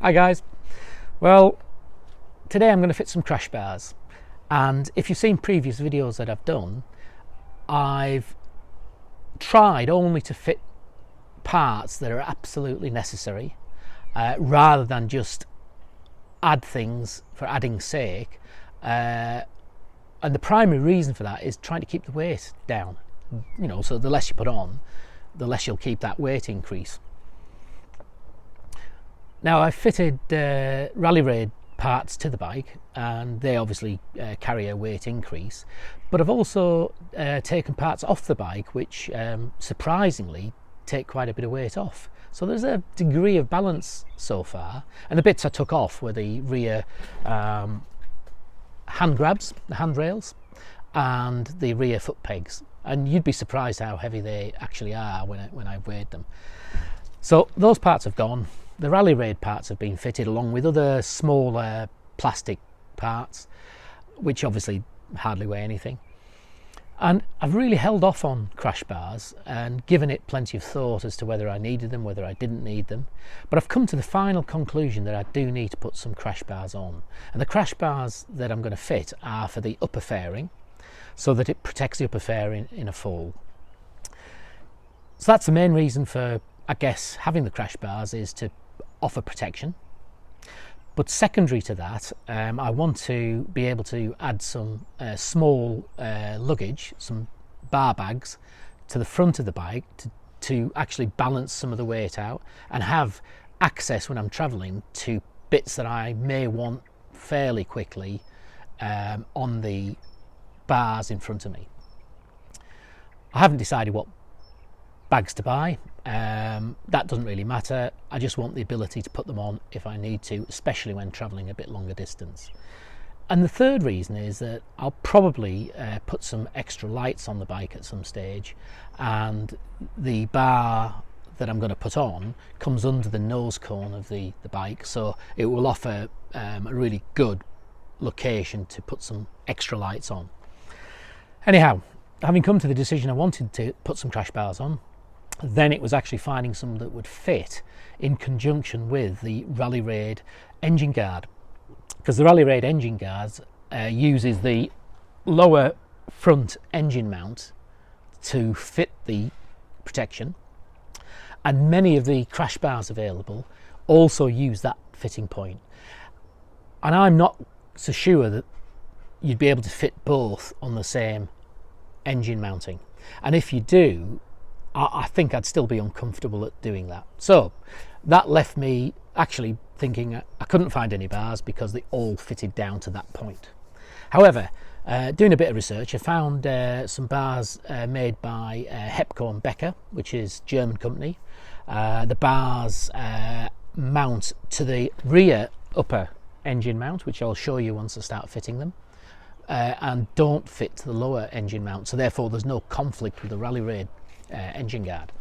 Hi guys. Well, today I'm going to fit some crash bars, and if you've seen previous videos that I've done, I've tried only to fit parts that are absolutely necessary rather than just add things for adding's sake, and the primary reason for that is trying to keep the weight down, you know, so the less you put on, the less you'll keep that weight increase. Now, I fitted rally raid parts to the bike, and they obviously carry a weight increase, but I've also taken parts off the bike which surprisingly take quite a bit of weight off. So there's a degree of balance so far, and the bits I took off were the rear hand grabs, the handrails, and the rear foot pegs, and you'd be surprised how heavy they actually are when I weighed them. So those parts have gone. The rally raid parts have been fitted along with other smaller plastic parts, which obviously hardly weigh anything. And I've really held off on crash bars and given it plenty of thought as to whether I needed them, whether I didn't need them. But I've come to the final conclusion that I do need to put some crash bars on. And the crash bars that I'm going to fit are for the upper fairing, so that it protects the upper fairing in a fall. So that's the main reason for, I guess, having the crash bars, is to offer protection. But secondary to that, I want to be able to add some small luggage, some bar bags, to the front of the bike to actually balance some of the weight out and have access when I'm travelling to bits that I may want fairly quickly on the bars in front of me. I haven't decided what bags to buy. That doesn't really matter. I just want the ability to put them on if I need to, especially when travelling a bit longer distance. And the third reason is that I'll probably put some extra lights on the bike at some stage, and the bar that I'm going to put on comes under the nose cone of the bike, so it will offer a really good location to put some extra lights on. Anyhow, having come to the decision I wanted to put some crash bars on, then it was actually finding some that would fit in conjunction with the rally raid engine guard, because the rally raid engine guard uses the lower front engine mount to fit the protection, and many of the crash bars available also use that fitting point. And I'm not so sure that you'd be able to fit both on the same engine mounting, and if you do, I think I'd still be uncomfortable at doing that. So that left me actually thinking I couldn't find any bars because they all fitted down to that point. However, doing a bit of research, I found some bars made by Hepco Becker, which is a German company. The bars mount to the rear upper engine mount, which I'll show you once I start fitting them, and don't fit to the lower engine mount, so therefore there's no conflict with the rally raid engine guard.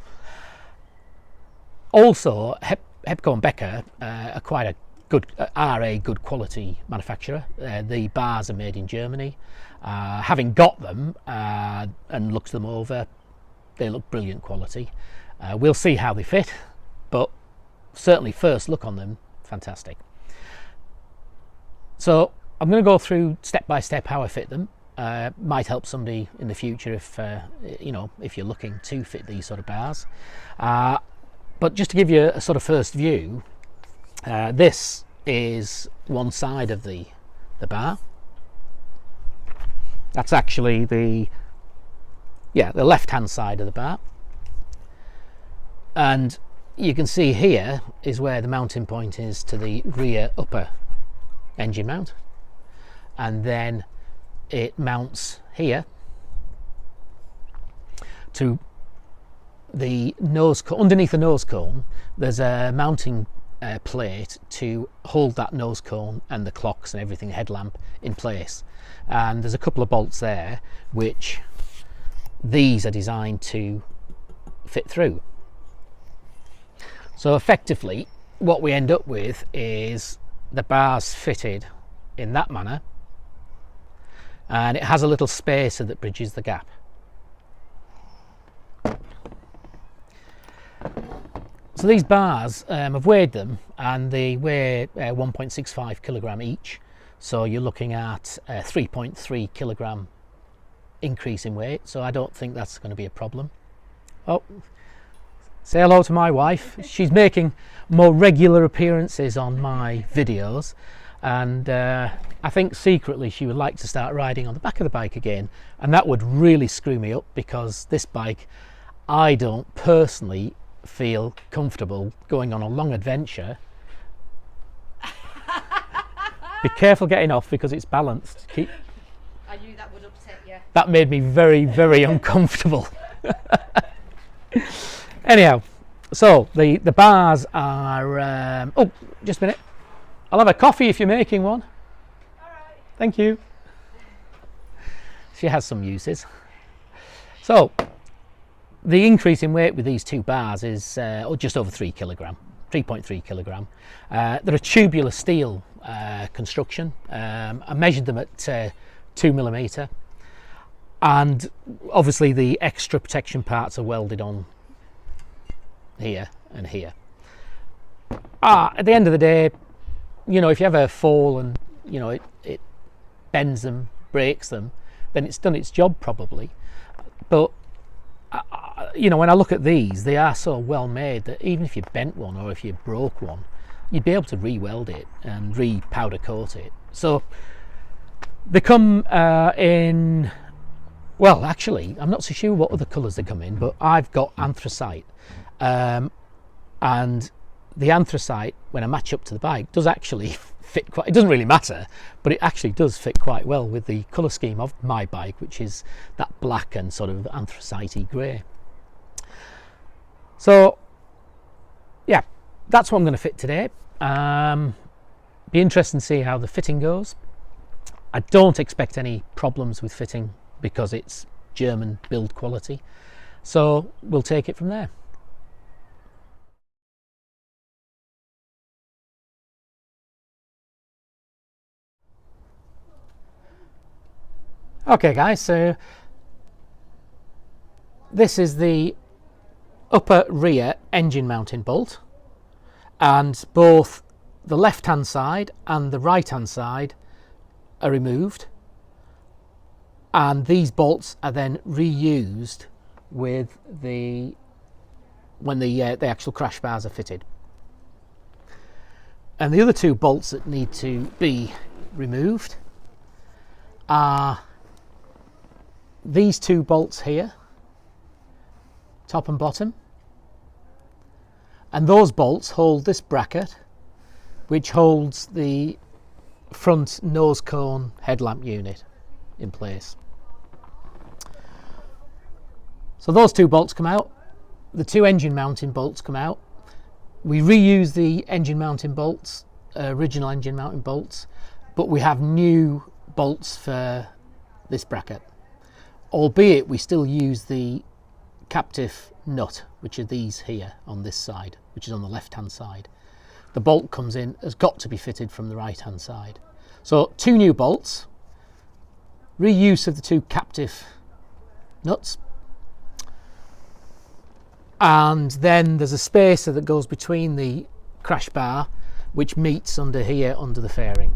Also, Hepco Becker are quite a good quality manufacturer. The bars are made in Germany. Having got them and looked them over, they look brilliant quality. We'll see how they fit, but certainly first look on them, fantastic. So I'm going to go through step by step how I fit them. Might help somebody in the future if if you're looking to fit these sort of bars. But just to give you a sort of first view, this is one side of the bar. That's actually the left hand side of the bar, and you can see here is where the mounting point is to the rear upper engine mount, and then it mounts here to the nose cone. Underneath the nose cone there's a mounting plate to hold that nose cone and the clocks and everything, headlamp, in place, and there's a couple of bolts there which these are designed to fit through. So effectively what we end up with is the bars fitted in that manner, and it has a little spacer that bridges the gap. So these bars, I've weighed them, and they weigh 1.65 kilogram each. So you're looking at a 3.3 kilogram increase in weight. So I don't think that's going to be a problem. Oh, say hello to my wife. She's making more regular appearances on my videos, and I think secretly she would like to start riding on the back of the bike again, and that would really screw me up, because this bike, I don't personally feel comfortable going on a long adventure. Be careful getting off, because it's balanced. I knew that would upset you. That made me very, very uncomfortable. Anyhow, so the bars are oh, just a minute, I'll have a coffee if you're making one. All right. Thank you. She has some uses. So the increase in weight with these two bars is just over 3 kilogram, 3.3 kilogram. They're a tubular steel construction. I measured them at 2 millimeter, and obviously the extra protection parts are welded on here and here. At the end of the day, you know, if you have a fall and, you know, it bends them, breaks them, then it's done its job probably. But you know, when I look at these, they are so well made that even if you bent one or if you broke one, you'd be able to re-weld it and re-powder coat it. So they come in, well, actually, I'm not so sure what other colours they come in, but I've got anthracite. And the anthracite, when I match up to the bike, does actually fit quite, it doesn't really matter, but it actually does fit quite well with the colour scheme of my bike, which is that black and sort of anthracite-y grey. So yeah, that's what I'm going to fit today. Be interesting to see how the fitting goes. I don't expect any problems with fitting because it's German build quality, so we'll take it from there. Okay guys, so this is the upper rear engine mounting bolt, and both the left hand side and the right hand side are removed, and these bolts are then reused with when the actual crash bars are fitted. And the other two bolts that need to be removed are these two bolts here, top and bottom, and those bolts hold this bracket which holds the front nose cone headlamp unit in place. So those two bolts come out, the two engine mounting bolts come out. We reuse the engine mounting bolts, original engine mounting bolts, but we have new bolts for this bracket, albeit we still use the captive nut, which are these here on this side, which is on the left hand side. The bolt comes in, has got to be fitted from the right hand side. So two new bolts, reuse of the two captive nuts, and then there's a spacer that goes between the crash bar which meets under here under the fairing.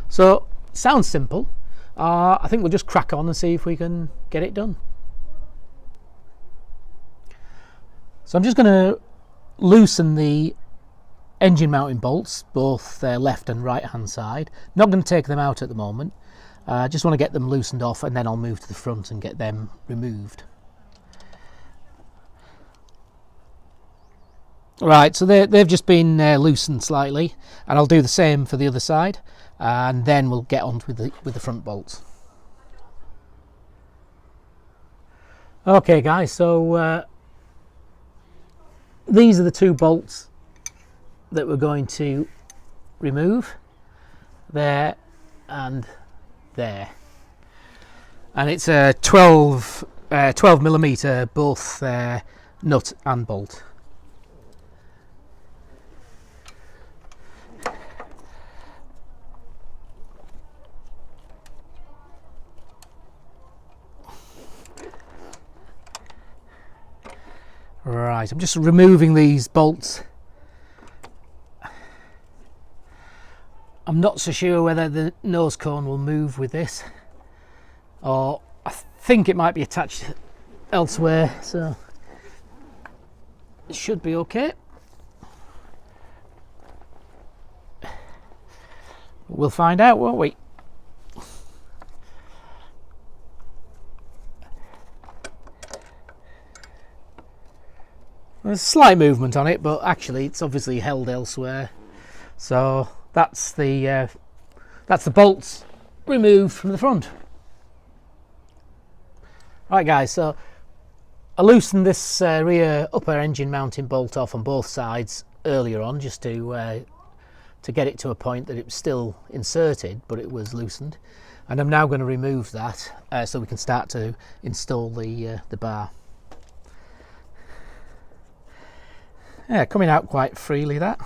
So sounds simple. I think we'll just crack on and see if we can get it done. So I'm just going to loosen the engine mounting bolts, both their left and right hand side. Not going to take them out at the moment. Just want to get them loosened off, and then I'll move to the front and get them removed. Right, so they've just been loosened slightly, and I'll do the same for the other side, and then we'll get on with the front bolts. Okay guys, so these are the two bolts that we're going to remove, there and there, and it's a 12 millimeter both nut and bolt. Right, I'm just removing these bolts I'm not so sure whether the nose cone will move with this, or I think it might be attached elsewhere, so it should be okay. We'll find out, won't we? There's a slight movement on it, but actually it's obviously held elsewhere. So that's the bolts removed from the front. Right guys, so I loosened this rear upper engine mounting bolt off on both sides earlier on, just to get it to a point that it was still inserted, but it was loosened. And I'm now going to remove that so we can start to install the bar. Yeah, coming out quite freely, that.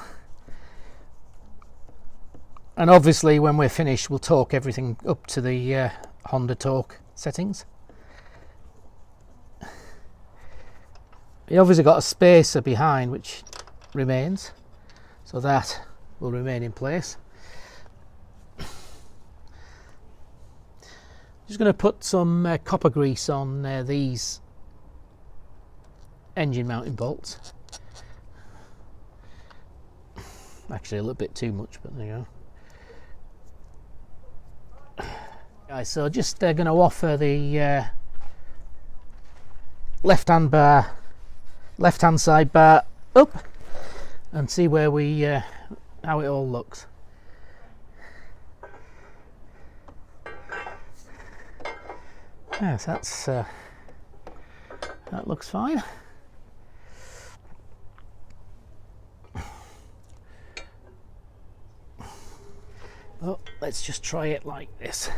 And obviously when we're finished we'll torque everything up to the Honda torque settings. You obviously got a spacer behind which remains, so that will remain in place. Just going to put some copper grease on these engine mounting bolts. Actually a little bit too much, but there you go. Guys, so just going to offer the left hand side bar up and see where we how it all looks. Yes, that looks fine. Oh, let's just try it like this.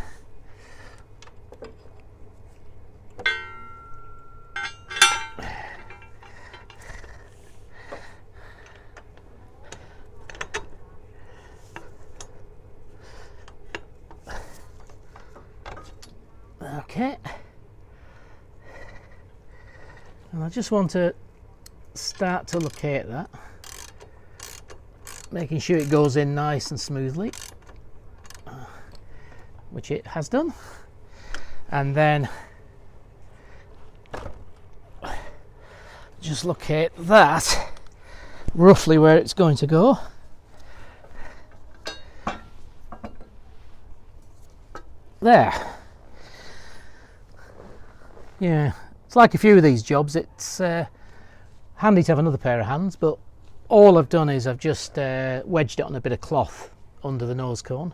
Okay, and I just want to start to locate that, making sure it goes in nice and smoothly, which it has done, and then just locate that roughly where it's going to go. There. Yeah, it's like a few of these jobs, it's handy to have another pair of hands, but all I've done is I've just wedged it on a bit of cloth under the nose cone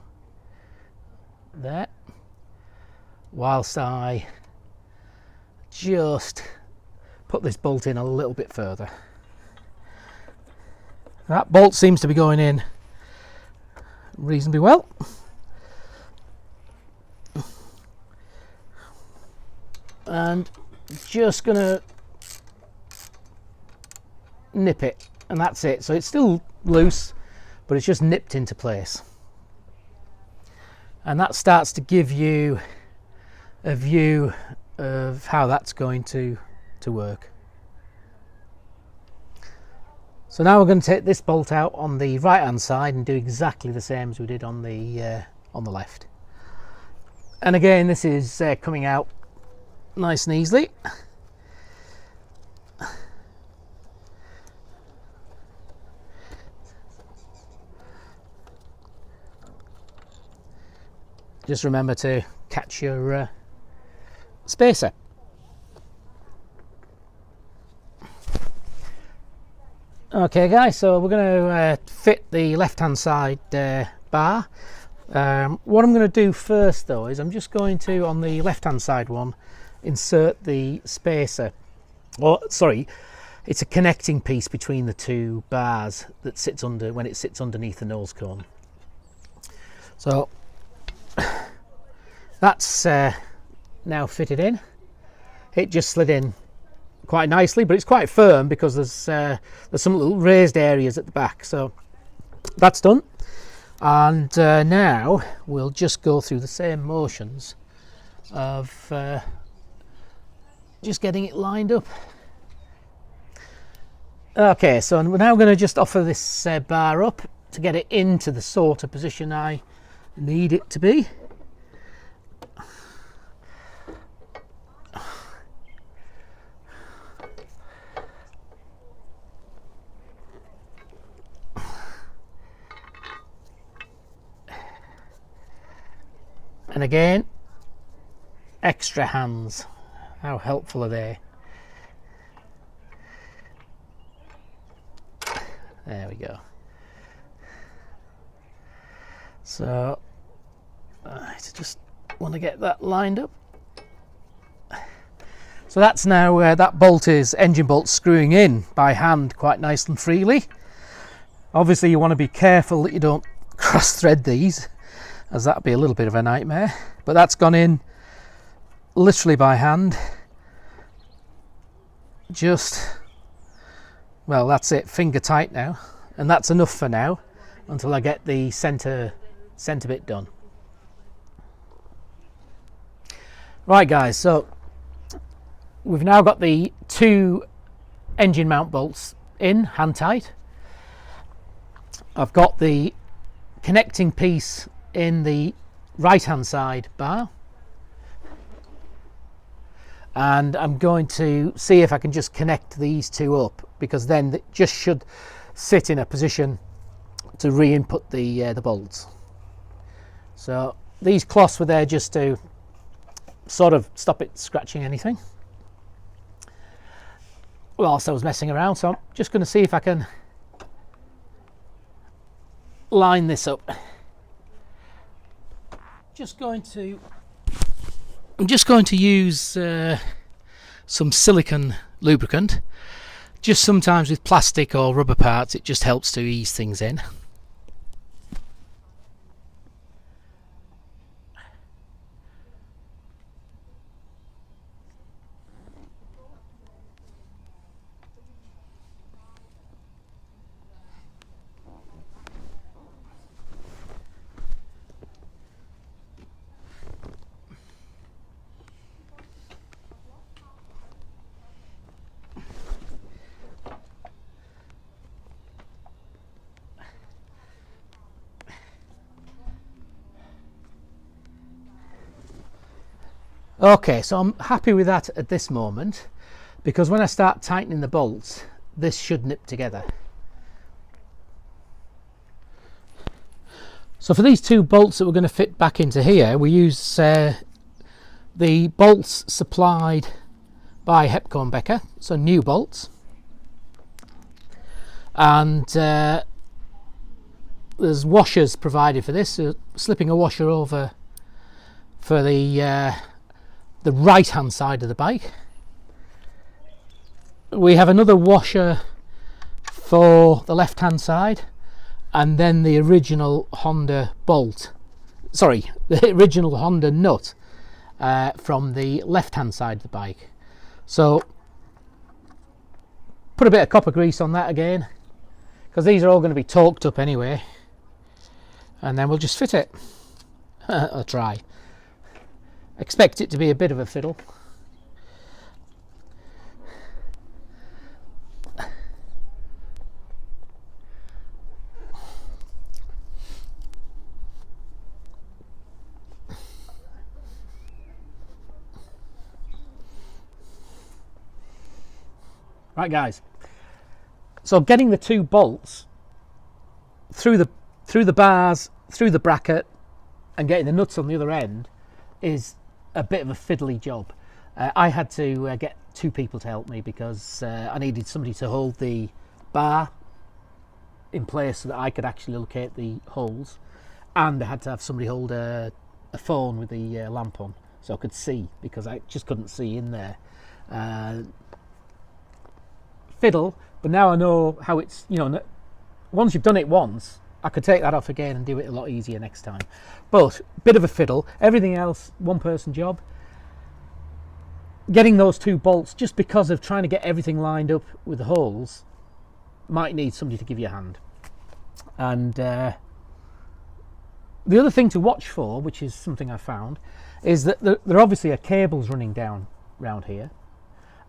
there, whilst I just put this bolt in a little bit further. That bolt seems to be going in reasonably well. And just gonna nip it, and that's it. So it's still loose, but it's just nipped into place, and that starts to give you a view of how that's going to work. So now we're going to take this bolt out on the right hand side and do exactly the same as we did on the left. And again, this is coming out nice and easily. Just remember to catch your spacer. Okay guys, so we're going to fit the left hand side bar. What I'm going to do first though is I'm just going to, on the left hand side one, insert the spacer, or sorry, it's a connecting piece between the two bars that sits under, when it sits underneath the nose cone. So that's now fitted in. It just slid in quite nicely, but it's quite firm because there's some little raised areas at the back. So that's done, and now we'll just go through the same motions of just getting it lined up. Okay, so we're now going to just offer this bar up to get it into the sort of position I need it to be. And again, extra hands, how helpful are they? There we go. So I just want to get that lined up. So that's now that bolt is engine bolt screwing in by hand quite nice and freely. Obviously you want to be careful that you don't cross thread these, as that would be a little bit of a nightmare, but that's gone in literally by hand. Just, well, that's it, finger tight now, and that's enough for now until I get the center bit done. Right guys, so we've now got the 2 engine mount bolts in hand tight. I've got the connecting piece in the right hand side bar, and I'm going to see if I can just connect these 2 up, because then it just should sit in a position to re-input the bolts. So these cloths were there just to sort of stop it scratching anything whilst I was messing around. So I'm just going to see if I can line this up. I'm just going to use some silicone lubricant. Just sometimes with plastic or rubber parts, it just helps to ease things in. Okay, so I'm happy with that at this moment, because when I start tightening the bolts, this should nip together. So for these 2 bolts that we're going to fit back into here, we use the bolts supplied by Hepco Becker, so new bolts, and there's washers provided for this, so slipping a washer over for the right hand side of the bike. We have another washer for the left hand side, and then the original Honda bolt, sorry, the original Honda nut from the left hand side of the bike. So put a bit of copper grease on that again, because these are all going to be torqued up anyway, and then we'll just fit it. I'll try. Expect it to be a bit of a fiddle. Right guys, so getting the 2 bolts through the bars, through the bracket, and getting the nuts on the other end is a bit of a fiddly job. I had to get 2 people to help me, because I needed somebody to hold the bar in place so that I could actually locate the holes, and I had to have somebody hold a phone with the lamp on so I could see, because I just couldn't see in there. Fiddle, but now I know how it's, you know, once you've done it once, I could take that off again and do it a lot easier next time. But bit of a fiddle. Everything else, 1-person job. Getting those 2 bolts, just because of trying to get everything lined up with the holes, might need somebody to give you a hand. And the other thing to watch for, which is something I found, is that there obviously are cables running down around here,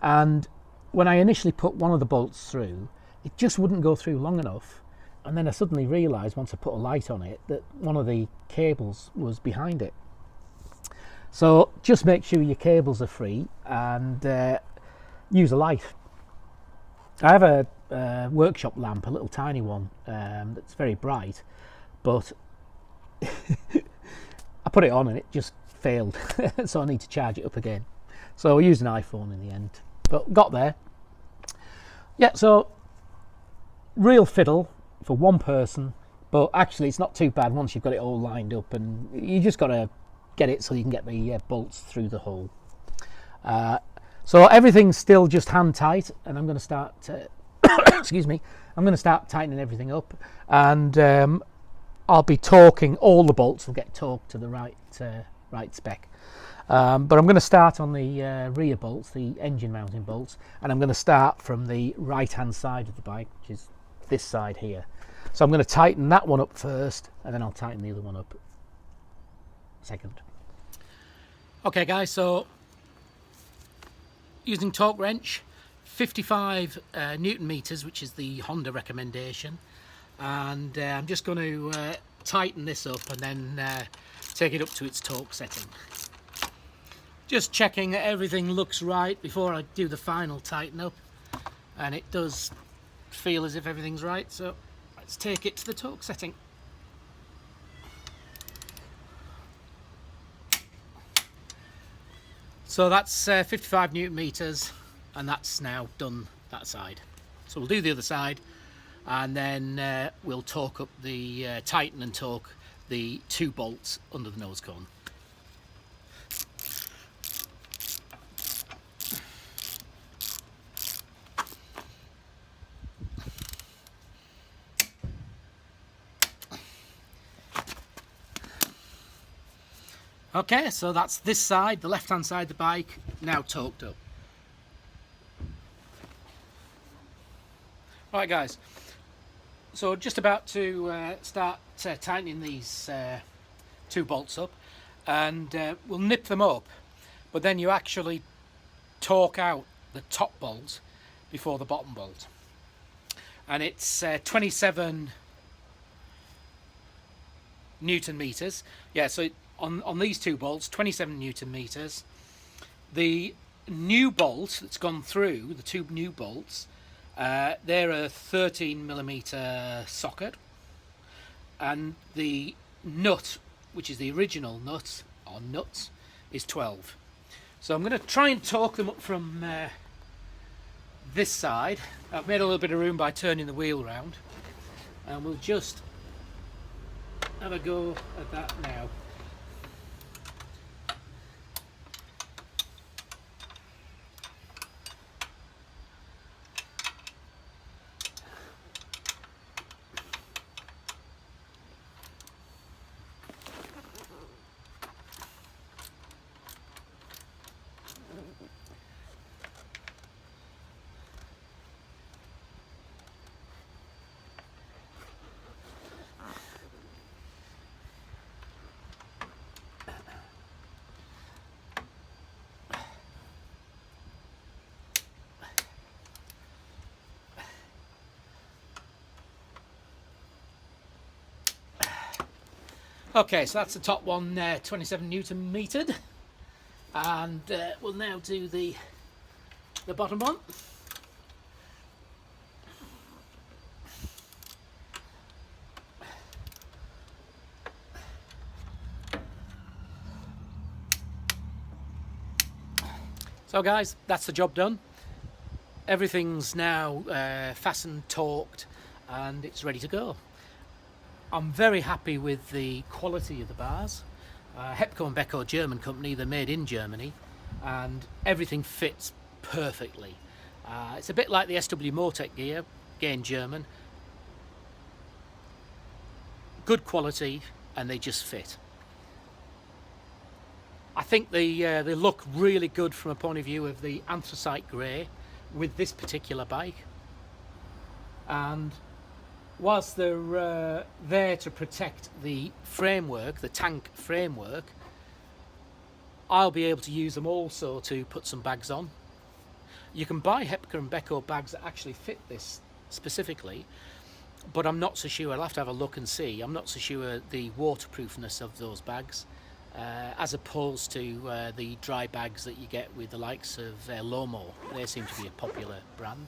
and when I initially put one of the bolts through, it just wouldn't go through long enough, and then I suddenly realised once I put a light on it that one of the cables was behind it. So just make sure your cables are free and use a light. I have a workshop lamp, a little tiny one, that's very bright, but I put it on and it just failed, so I need to charge it up again. So I used an iPhone in the end, but got there. Yeah, so real fiddle for one person, but actually it's not too bad once you've got it all lined up, and you just got to get it so you can get the bolts through the hole. So everything's still just hand tight, and I'm going to start excuse me, I'm going to start tightening everything up, and I'll be torquing. All the bolts will get torqued to the right spec, but I'm going to start on the rear bolts, the engine mounting bolts, and I'm going to start from the right hand side of the bike, which is this side here. So I'm going to tighten that one up first, and then I'll tighten the other one up second. Okay guys, so using torque wrench, 55 Newton meters, which is the Honda recommendation, and I'm just going to tighten this up and then take it up to its torque setting. Just checking that everything looks right before I do the final tighten up, and it does feel as if everything's right, so let's take it to the torque setting. So that's 55 Newton meters, and that's now done that side. So we'll do the other side, and then we'll torque up the tighten and torque the 2 bolts under the nose cone. Okay, so that's this side, the left hand side of the bike, now torqued up. Right guys, so just about to start tightening these 2 bolts up, and we'll nip them up, but then you actually torque out the top bolt before the bottom bolt, and it's 27 Newton meters. Yeah, so on these 2 bolts, 27 Newton meters. The new bolt that's gone through, the 2 new bolts, they're a 13mm socket, and the nut, which is the original nut or nuts, is 12. So I'm going to try and torque them up from this side. I've made a little bit of room by turning the wheel round, and we'll just have a go at that now. Okay, so that's the top one, 27 Newton metered, and we'll now do the bottom one. So guys, that's the job done. Everything's now fastened, torqued, and it's ready to go. I'm very happy with the quality of the bars. Hepco Becker, German company, they're made in Germany, and everything fits perfectly. It's a bit like the SW Motec gear, again German. Good quality, and they just fit. I think they look really good from a point of view of the anthracite grey with this particular bike. And whilst they're there to protect the framework, the tank framework, I'll be able to use them also to put some bags on. You can buy Hepco and Becker bags that actually fit this specifically, but I'm not so sure. I'll have to have a look and see. I'm not so sure the waterproofness of those bags, as opposed to the dry bags that you get with the likes of Lomo. They seem to be a popular brand.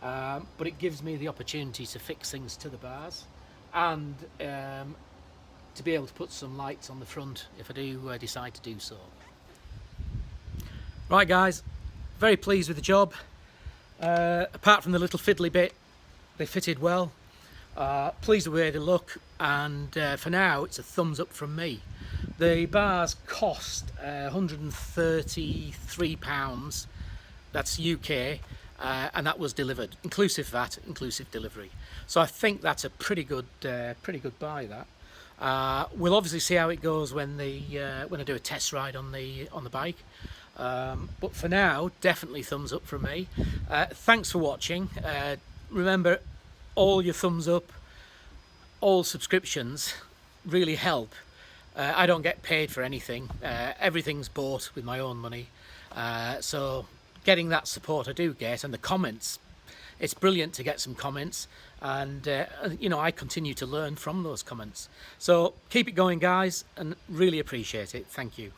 But it gives me the opportunity to fix things to the bars, and to be able to put some lights on the front if I do decide to do so. Right guys, very pleased with the job. Apart from the little fiddly bit, they fitted well. Pleased with the way they look, and for now it's a thumbs up from me. The bars cost £133, that's UK, and that was delivered, inclusive VAT, inclusive delivery. So I think that's a pretty good buy. That we'll obviously see how it goes when I do a test ride on the bike. But for now, definitely thumbs up from me. Thanks for watching. Remember, all your thumbs up, all subscriptions really help. I don't get paid for anything. Everything's bought with my own money. So getting that support I do get, and the comments, it's brilliant to get some comments, and you know, I continue to learn from those comments. So keep it going guys, and really appreciate it. Thank you.